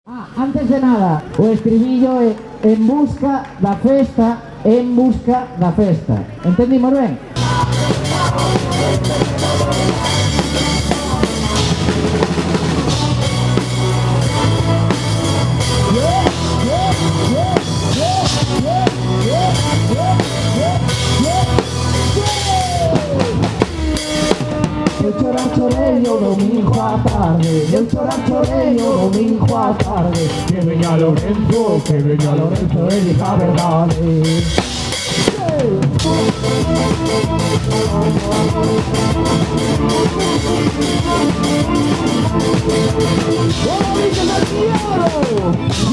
Antes de nada, o estribillo é en busca da festa, en busca da festa. Entendimos ben? Eu chorei o domingo á tarde, eu chorei o domingo á tarde. Que veña Lorenzo e diga a verdade. ¡Oh,